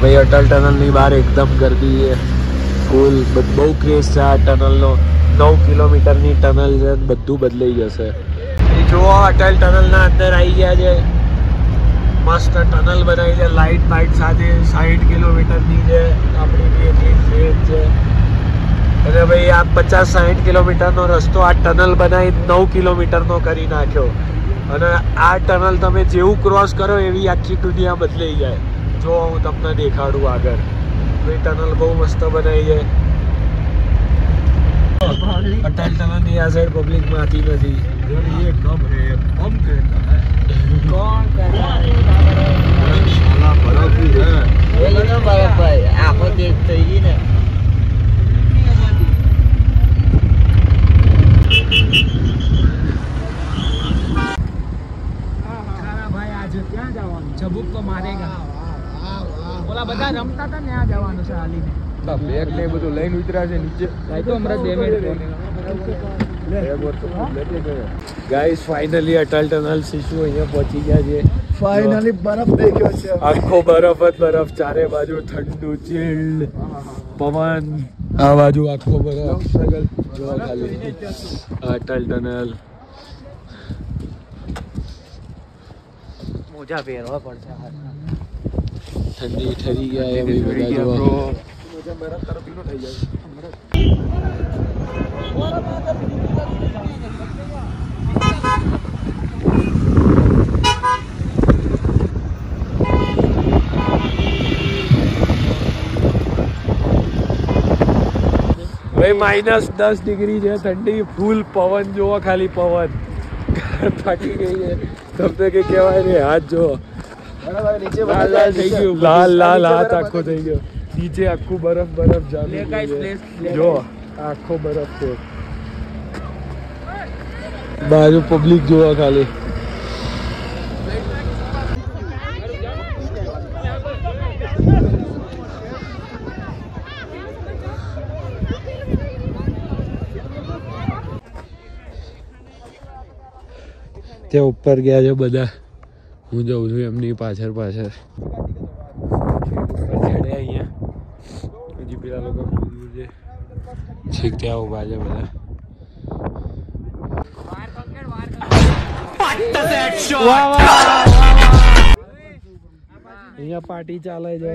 ભાઈ અટલ ટનલની બહાર એકદમ ગરદી છે, ફૂલ બહુ ક્રેઝ છે આ ટનલનો. 9 કિલોમીટરની ટનલ છે, બધું બદલાઈ જશે. જો અટલ ટનલના અંદર આવી ગયા છે, મસ્ત ટનલ બનાવી છે લાઇટ બાઇટ સાથે. 60 કિલોમીટરની છે આપણી ટ્રેન છે. અને ભાઈ આ 50-60 કિલોમીટરનો રસ્તો આ ટનલ બનાવી 9 કિલોમીટરનો કરી નાખ્યો. અને આ ટનલ તમે જેવું ક્રોસ કરો એવી આખી દુનિયા બદલાઈ જાય. જો હું તમને દેખાડું આગળ. ભાઈ ટનલ બહુ મસ્ત બનાવી છે. અટલ ટનલની આ સાઈડ પબ્લિકમાં આતી નથી. ये कब है हम कहता है कौन कहता है साला बर्फ ही है ये ना बर्फ भाई आंखों देखते ही ना भाई आज क्या जवान चबुक को मारेगा बोला બધા રમતા હતા ને આ જવાનું છે હાલીને બેગ ને બધું લઈને ઉતર્યા છે નીચે ભાઈ તો હમણાં 2 minute guys finally Atal tunnel શિશુ અહીંયા પહોંચી ગયા છે. ફાઇનલી બરફ થઈ ગયો છે, આખો બરફ જ બરફ, ચારે બાજુ ઠંડુ ચીલ્ડ પવન, આ બાજુ આખો બરફ. જો ખાલી અટલ ટનલ. મોજા પહેરવા પડશે, ઠંડી ઠરી ગયા એમ બધા. જો બરફ તરફ પીલો થઈ જાય. ભાઈ -10 ડિગ્રી છે ઠંડી, ફૂલ પવન. જોવો ખાલી પવન, ફાટી ગઈ છે. તમને કઈ કહેવાય નહીં. હાથ જોવો લાલ લાલ થઈ ગયું, લાલ લાલ હાથ આખો થઈ ગયો. નીચે આખું બરફ બરફ જામી ગયું. જો આખો બરફ છે. બાજુ પબ્લિક જોવા ખાલી. ત્યાં ઉપર ગયા છે બધા, હું જઉં છું એમની પાછળ પાછળ. ચડે અહીંયા હજી પેલા લોકો દૂર છે, છેક ત્યાં ઉભા છે બધા. અહીંયા પાર્ટી ચાલે છે.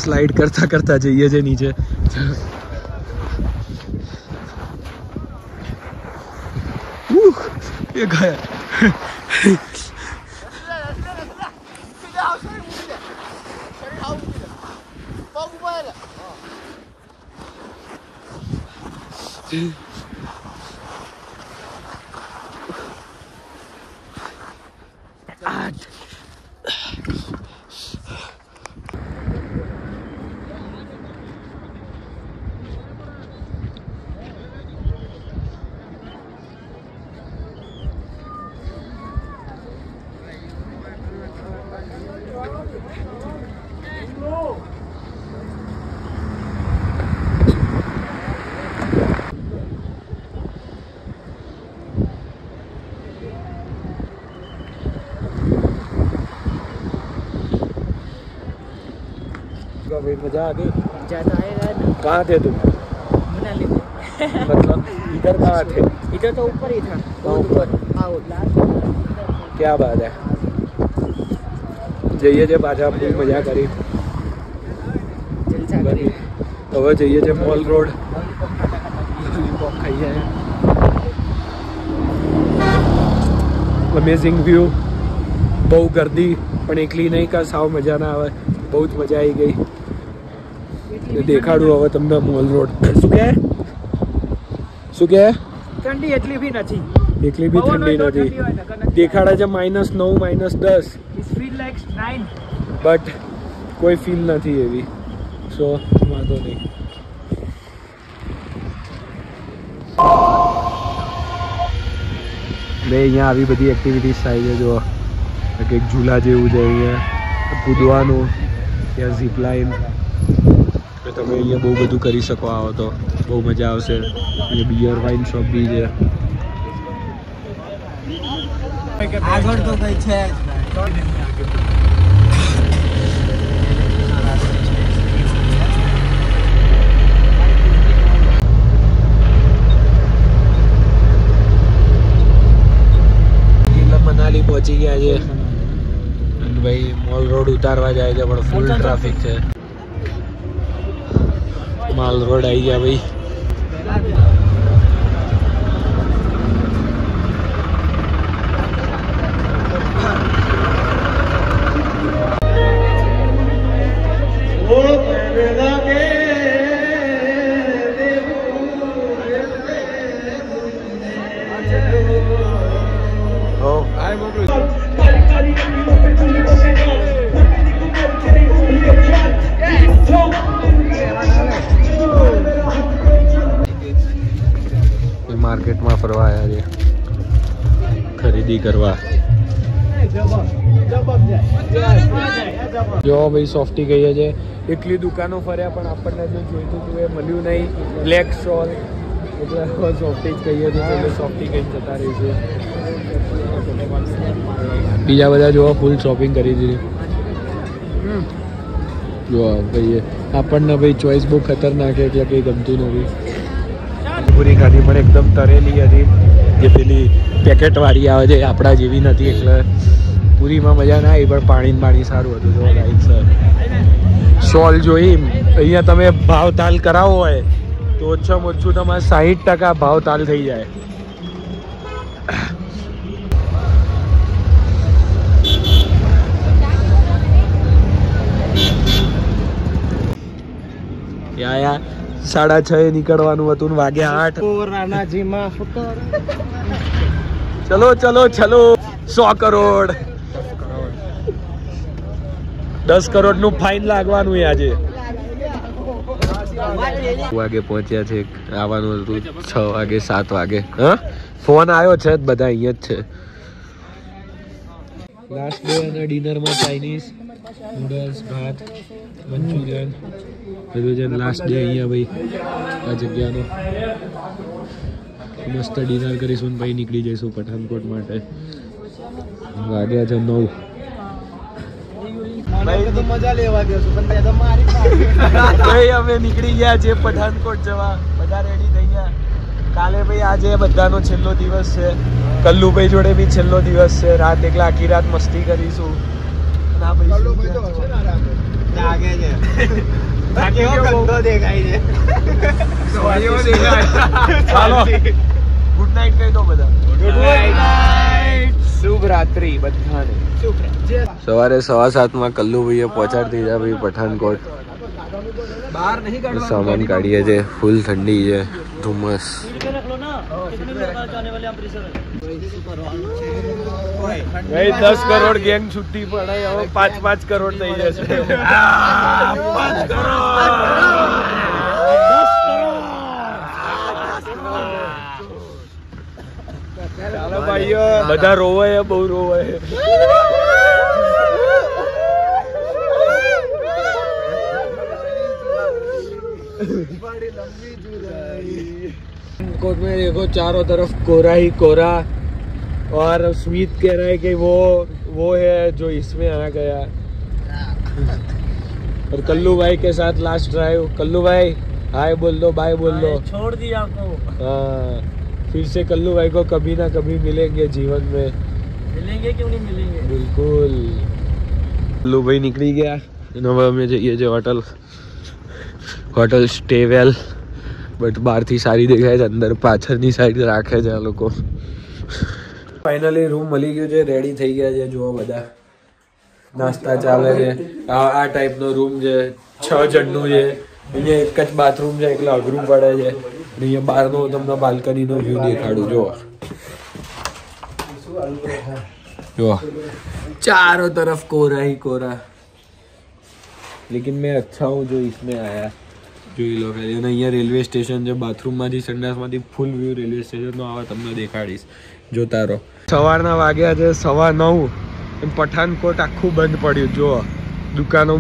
સ્લાઇડ કરતા કરતા જઈએ છે નીચે. એ ગયા. भाई मजा आ गई. ज्यादा आएगा ना. कहाँ थे तुम? मनाली में. मतलब इधर कहाँ थे? इधर तो ऊपर ही था. ऊपर. हाँ लास्ट. क्या बात है. જઈએ છે પાછા, ફૂલ મજા કરી. હવે જઈએ છે મોલ રોડ. લોલીપોપ ખાઈએ. અમેઝિંગ વ્યૂ, બહુ ગર્દી પણ એકલી નહીં કા સાવ મજા ના આવે, બહુ જ મજા આવી ગઈ. દેખાડું હવે તમને મોલ રોડ. શું કહે ઠંડી એટલી બી નથી, એકલી બી ઠંડી નથી. દેખાડે છે -9 -10, બટ કોઈ ફીલ નથી એવી, સો વાંધો નહીં. અહીંયા આવી બધી એક્ટિવિટીઝ થાય છે. જો કંઈક ઝૂલા જેવું છે, અહીંયા કૂદવાનું, ત્યાં ઝીપલાઇન, તો તમે અહીંયા બહુ બધું કરી શકો. આવો તો બહુ મજા આવશે. અહીંયા બિયર વાઇન શોપ બી છે. આગળ તો કઈ છે મનાલી પહોંચી ગયા છે અને ભાઈ મોલ રોડ ઉતારવા જાય છે, પણ ફૂલ ટ્રાફિક છે. માલ રોડ આવી ગયા ભાઈ. માર્કેટમાં ફરવા આવ્યા છે, ખરીદી કરવા. જો ભાઈ સોફ્ટી કહીએ છે, એટલી દુકાનો ફર્યા પણ આપણને જે જોઈતું હતું એ મળ્યું નહીં. બ્લેક શોલ એટલે સોફ્ટી જ કહીએ છીએ, એટલે સોફ્ટી કઈ જતા રહીશું. બીજા બધા જોવા ફૂલ શોપિંગ કરી દીધી. જો ભાઈ આપણને ભાઈ ચોઈસ બહુ ખતરનાક છે, એટલે કંઈ ગમતું નથી. પૂરી ખાધી પણ એકદમ તરેલી હતી, જે પેલી પેકેટવાળી આવે છે આપણા જેવી નથી, એટલે પૂરીમાં મજા ના આવી. પણ પાણી સારું હતું. જો લાઈક સર શોલ જોઈ, અહીંયા તમે ભાવ તાલ કરાવો હોય તો ઓછામાં ઓછું તમારે 60% ભાવ તાલ થઈ જાય. યા 6:30 નીકળવાનું હતું, વાગ્યા 8. ચલો 100 કરોડ 10 કરોડનું ફાઇન લાગવાનું આજે. વાગે પહોંચ્યા છે, આવવાનું હતું 6 વાગે 7 વાગે. હા, ફોન આવ્યો છે, બધા અહીંયા જ છે. લાસ્ટ ડે અને ડિનરમાં ચાઇનીઝ નૂડલ્સ, ભાત, મંચુરિયન બધું છે. લાસ્ટ ડે અહીંયા ભાઈ આ જગ્યાનો. મસ્ત ડિનર કરીશું, ભાઈ નીકળી જઈશું પઠાનકોટ માટે. વાગ્યા છે 9. ભાઈ અમે નીકળી ગયા છે પઠાનકોટ જવા, બધા રેડી થઈ ગયા. કાલે ભાઈ આજે બધાનો છેલ્લો દિવસ છે. કલ્લુભાઈ જોડે બી છેલ્લો દિવસ છે. રાત એકલા આખી રાત મસ્તી કરીશું. ગુડ નાઇટ કહી દો બધા. શુભ રાત્રિ બધાને. સવારે 7:15 કલ્લુભાઈએ પહોંચાડી દીધા ભાઈ પઠાનકોટ. સામાન કાઢીએ છે, ફૂલ ઠંડી છે, ધુમ્મસ. ભાઈ 10 કરોડ ગેંગ છૂટી પડે, હવે 5 કરોડ થઈ જશે. 5 ચાલો ભાઈઓ, બધા રોવાય, બહુ રોવાય. कोट में देखो चारों तरफ कोहरा ही कोहरा, और स्मित कह रहा है कि वो है जो इसमें आ गया. और कल्लू भाई के साथ लास्ट ड्राइव. कल्लू भाई हाय बोल दो, बाय बोल दो. छोड़ दिया आपको. हाँ, फिर से कल्लू भाई को कभी ना कभी मिलेंगे जीवन में. मिलेंगे क्यों नहीं मिलेंगे, बिल्कुल. कल्लू भाई निकली गया. અમે જઈએ છે હોટલ સ્ટેવેલ, બટ બહારથી સારી દેખાય છે, અંદર પાછળની સાઈડ રાખે છે આ લોકો. ફાઇનલી રૂમ મળી ગયો છે, રેડી થઈ ગયા છે. જુઓ બધા નાસ્તા ચાલે છે. આ ટાઈપનો રૂમ છે, 6 જણનું છે. અહીંયા એક જ બાથરૂમ છે એટલે અઘરું પડે છે. અહીંયા બહારનો તમને બાલ્કનીનો વ્યૂ દેખાડું. જુઓ चारों तरफ कोहरा ही कोहरा. लेकिन मैं अच्छा हूँ जो इसमें आया. જોઈ લો ખાલી. અને અહીંયા રેલવે સ્ટેશન છે. બાથરૂમમાંથી સંડાસમાંથી ફૂલ વ્યૂ રેલવે સ્ટેશનનો આવા તમને દેખાડીશ. જોતા રહો. સવારના વાગ્યા છે 9:15. પઠાનકોટ આખું બંધ પડ્યું. જુઓ દુકાનો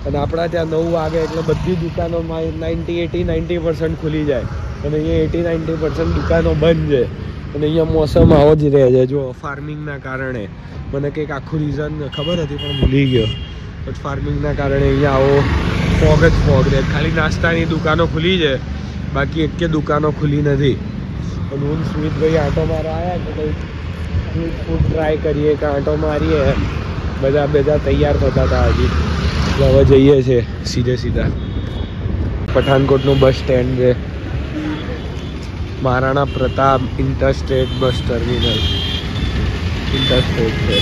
અને આપણા ત્યાં 9 વાગે એટલે બધી દુકાનો 90% ખુલી જાય. અને અહીંયા 80-90% દુકાનો બંધ છે. અને અહીંયા મોસમ આવો જ રહે છે. જો ફાર્મિંગના કારણે મને કંઈક આખું રીઝન ખબર હતી પણ ભૂલી ગયો. બટ ફાર્મિંગના કારણે અહીંયા આવો ફોગ રહે. ખાલી નાસ્તાની દુકાનો ખુલી છે, બાકી એક કે દુકાનો ખુલી નથી. અને હું સ્મિતભાઈ આંટો મારવા આવ્યા કે કંઈ ફૂડ ટ્રાય કરીએ કે આંટો મારીએ. બધા તૈયાર થતા હતા હજી. એટલે હવે જઈએ છીએ સીધા. પઠાનકોટનું બસ સ્ટેન્ડ છે. મહારાણા પ્રતાપ ઇન્ટરસ્ટેટ બસ ટર્મિનલ. ઇન્ટરસ્ટેટ છે.